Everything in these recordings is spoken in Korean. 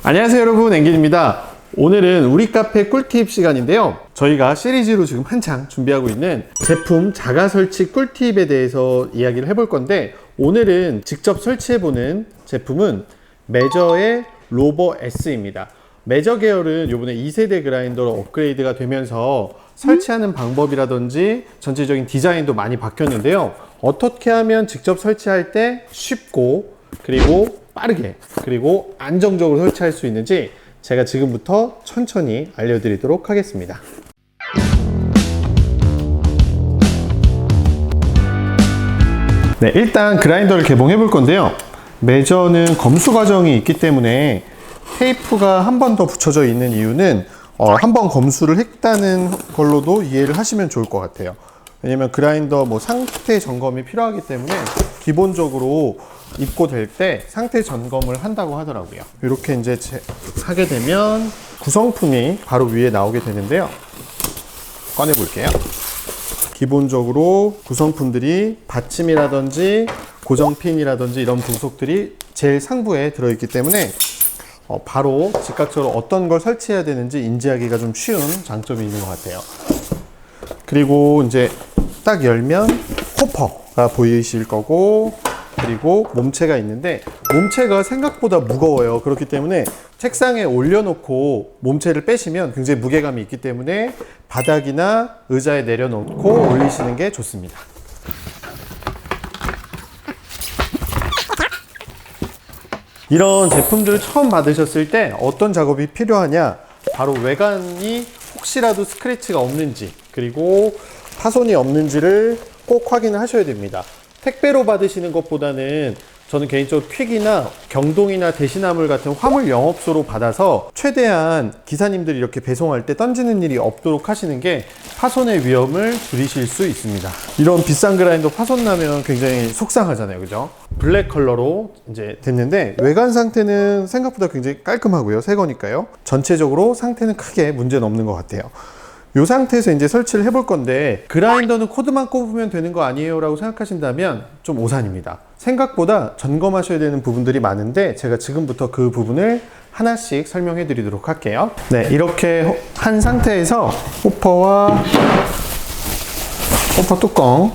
안녕하세요 여러분, 앵길입니다. 오늘은 우리 카페 꿀팁 시간인데요. 저희가 시리즈로 지금 한창 준비하고 있는 제품 자가 설치 꿀팁에 대해서 이야기를 해볼 건데, 오늘은 직접 설치해보는 제품은 메저의 로버 S입니다. 메저 계열은 이번에 2세대 그라인더로 업그레이드가 되면서 설치하는 방법이라든지 전체적인 디자인도 많이 바뀌었는데요. 어떻게 하면 직접 설치할 때 쉽고 그리고 빠르게 그리고 안정적으로 설치할 수 있는지 제가 지금부터 천천히 알려드리도록 하겠습니다. 네, 일단 그라인더를 개봉해 볼 건데요. 메저는 검수 과정이 있기 때문에 테이프가 한 번 더 붙여져 있는 이유는 한 번 검수를 했다는 걸로도 이해를 하시면 좋을 것 같아요. 왜냐면 그라인더 상태 점검이 필요하기 때문에 기본적으로 입고될 때 상태 점검을 한다고 하더라고요. 이렇게 이제 하게 되면 구성품이 바로 위에 나오게 되는데요. 꺼내 볼게요. 기본적으로 구성품들이 받침이라든지 고정핀이라든지 이런 부속들이 제일 상부에 들어있기 때문에 바로 즉각적으로 어떤 걸 설치해야 되는지 인지하기가 좀 쉬운 장점이 있는 것 같아요. 그리고 이제 딱 열면 호퍼가 보이실 거고, 그리고 몸체가 있는데 몸체가 생각보다 무거워요. 그렇기 때문에 책상에 올려놓고 몸체를 빼시면 굉장히 무게감이 있기 때문에 바닥이나 의자에 내려놓고 올리시는 게 좋습니다. 이런 제품들을 처음 받으셨을 때 어떤 작업이 필요하냐, 바로 외관이 혹시라도 스크래치가 없는지 그리고 파손이 없는지를 꼭 확인을 하셔야 됩니다. 택배로 받으시는 것보다는 저는 개인적으로 퀵이나 경동이나 대시나물 같은 화물 영업소로 받아서 최대한 기사님들이 이렇게 배송할 때 던지는 일이 없도록 하시는 게 파손의 위험을 줄이실 수 있습니다. 이런 비싼 그라인더 파손 나면 굉장히 속상하잖아요, 그죠? 블랙 컬러로 이제 됐는데 외관 상태는 생각보다 굉장히 깔끔하고요. 새 거니까요. 전체적으로 상태는 크게 문제는 없는 것 같아요. 이 상태에서 이제 설치를 해볼 건데, 그라인더는 코드만 꼽으면 되는 거 아니에요 라고 생각하신다면 좀 오산입니다. 생각보다 점검하셔야 되는 부분들이 많은데 제가 지금부터 그 부분을 하나씩 설명해 드리도록 할게요. 네, 이렇게 한 상태에서 호퍼와 호퍼 뚜껑,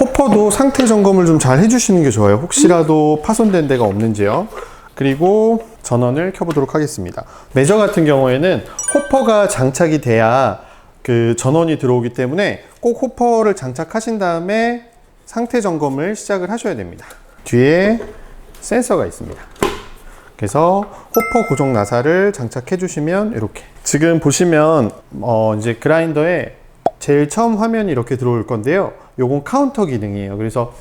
호퍼도 상태 점검을 좀 잘 해주시는 게 좋아요. 혹시라도 파손된 데가 없는지요. 그리고 전원을 켜보도록 하겠습니다. 메저 같은 경우에는 호퍼가 장착이 돼야 그 전원이 들어오기 때문에 꼭 호퍼를 장착하신 다음에 상태 점검을 시작을 하셔야 됩니다. 뒤에 센서가 있습니다. 그래서 호퍼 고정 나사를 장착해 주시면 이렇게, 지금 보시면 이제 그라인더에 제일 처음 화면이 이렇게 들어올 건데요. 요건 카운터 기능이에요. 그래서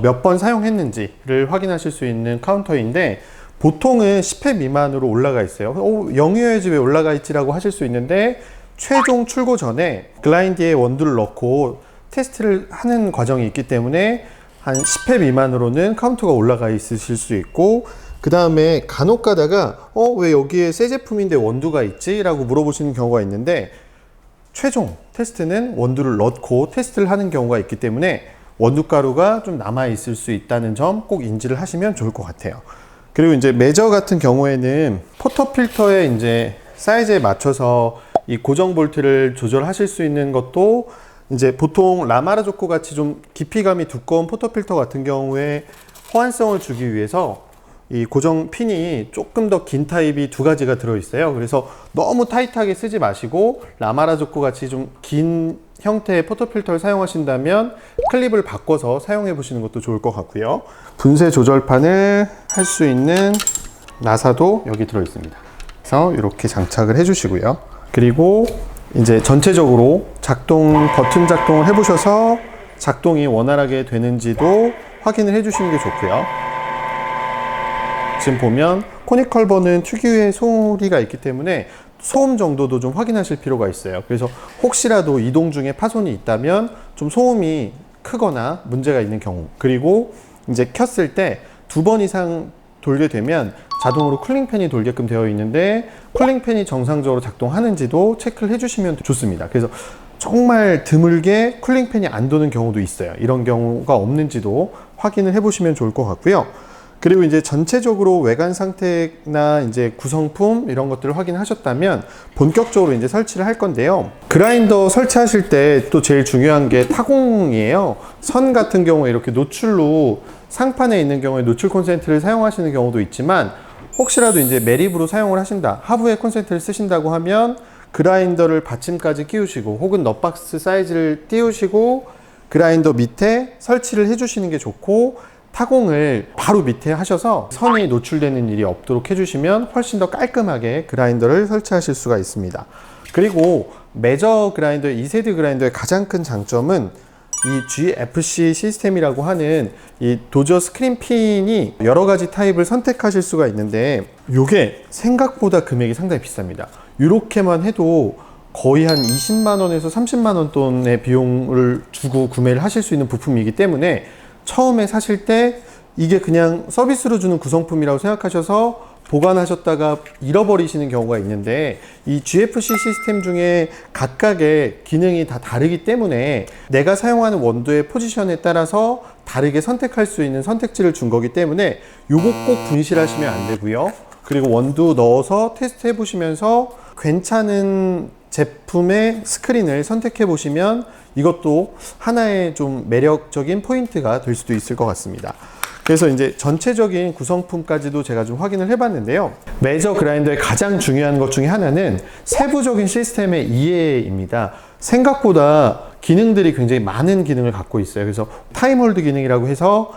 몇 번 사용했는지를 확인하실 수 있는 카운터인데, 보통은 10회 미만으로 올라가 있어요. 영유해야지 왜 올라가 있지라고 하실 수 있는데, 최종 출고 전에 글라인디에 원두를 넣고 테스트를 하는 과정이 있기 때문에 한 10회 미만으로는 카운터가 올라가 있으실 수 있고, 그 다음에 간혹 가다가 왜 여기에 새 제품인데 원두가 있지? 라고 물어보시는 경우가 있는데, 최종 테스트는 원두를 넣고 테스트를 하는 경우가 있기 때문에 원두가루가 좀 남아 있을 수 있다는 점 꼭 인지를 하시면 좋을 것 같아요. 그리고 이제 메저 같은 경우에는 포터 필터의 이제 사이즈에 맞춰서 이 고정 볼트를 조절하실 수 있는 것도, 이제 보통 라마라조코 같이 좀 깊이감이 두꺼운 포터 필터 같은 경우에 호환성을 주기 위해서 이 고정 핀이 조금 더 긴 타입이 두 가지가 들어있어요. 그래서 너무 타이트하게 쓰지 마시고 라마라조코 같이 좀 긴 형태의 포터 필터를 사용하신다면 클립을 바꿔서 사용해 보시는 것도 좋을 것 같고요. 분쇄 조절판을 할 수 있는 나사도 여기 들어있습니다. 그래서 이렇게 장착을 해 주시고요. 그리고 이제 전체적으로 버튼 작동을 해 보셔서 작동이 원활하게 되는지도 확인을 해 주시는 게 좋고요. 지금 보면 코니컬버는 특유의 소리가 있기 때문에 소음 정도도 좀 확인하실 필요가 있어요. 그래서 혹시라도 이동 중에 파손이 있다면 좀 소음이 크거나 문제가 있는 경우, 그리고 이제 켰을 때 2번 이상 돌게 되면 자동으로 쿨링팬이 돌게끔 되어 있는데, 쿨링팬이 정상적으로 작동하는지도 체크를 해주시면 좋습니다. 그래서 정말 드물게 쿨링팬이 안 도는 경우도 있어요. 이런 경우가 없는지도 확인을 해보시면 좋을 것 같고요. 그리고 이제 전체적으로 외관 상태나 이제 구성품 이런 것들을 확인하셨다면 본격적으로 이제 설치를 할 건데요. 그라인더 설치하실 때 또 제일 중요한 게 타공이에요. 선 같은 경우에 이렇게 노출로 상판에 있는 경우에 노출 콘센트를 사용하시는 경우도 있지만 혹시라도 이제 매립으로 사용을 하신다, 하부에 콘센트를 쓰신다고 하면 그라인더를 받침까지 끼우시고 혹은 넛박스 사이즈를 띄우시고 그라인더 밑에 설치를 해주시는 게 좋고, 타공을 바로 밑에 하셔서 선이 노출되는 일이 없도록 해주시면 훨씬 더 깔끔하게 그라인더를 설치하실 수가 있습니다. 그리고 메저 그라인더, 2세대 그라인더의 가장 큰 장점은 이 GFC 시스템이라고 하는 이 도저 스크린 핀이 여러 가지 타입을 선택하실 수가 있는데, 이게 생각보다 금액이 상당히 비쌉니다. 이렇게만 해도 거의 한 20만 원에서 30만 원 돈의 비용을 주고 구매를 하실 수 있는 부품이기 때문에 처음에 사실 때 이게 그냥 서비스로 주는 구성품이라고 생각하셔서 보관하셨다가 잃어버리시는 경우가 있는데, 이 GFC 시스템 중에 각각의 기능이 다 다르기 때문에 내가 사용하는 원두의 포지션에 따라서 다르게 선택할 수 있는 선택지를 준 거기 때문에 요거 꼭 분실하시면 안 되고요. 그리고 원두 넣어서 테스트 해보시면서 괜찮은 제품의 스크린을 선택해 보시면 이것도 하나의 좀 매력적인 포인트가 될 수도 있을 것 같습니다. 그래서 이제 전체적인 구성품까지도 제가 좀 확인을 해봤는데요. 메저 그라인더의 가장 중요한 것 중에 하나는 세부적인 시스템의 이해입니다. 생각보다 기능들이 굉장히 많은 기능을 갖고 있어요. 그래서 타임홀드 기능이라고 해서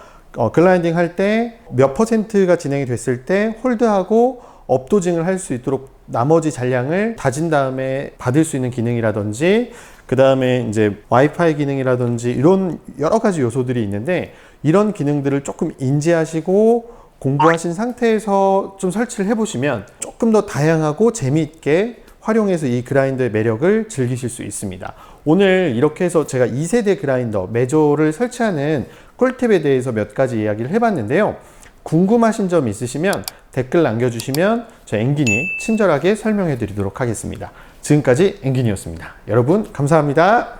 글라인딩 할 때 몇 퍼센트가 진행이 됐을 때 홀드하고 업도징을 할 수 있도록 나머지 잔량을 다진 다음에 받을 수 있는 기능이라든지, 그 다음에 이제 와이파이 기능이라든지 이런 여러 가지 요소들이 있는데, 이런 기능들을 조금 인지하시고 공부하신 상태에서 좀 설치를 해보시면 조금 더 다양하고 재미있게 활용해서 이 그라인더의 매력을 즐기실 수 있습니다. 오늘 이렇게 해서 제가 2세대 그라인더 메조를 설치하는 꿀팁에 대해서 몇 가지 이야기를 해봤는데요. 궁금하신 점 있으시면 댓글 남겨주시면 저 앵긴이 친절하게 설명해 드리도록 하겠습니다. 지금까지 앵긴이었습니다. 여러분 감사합니다.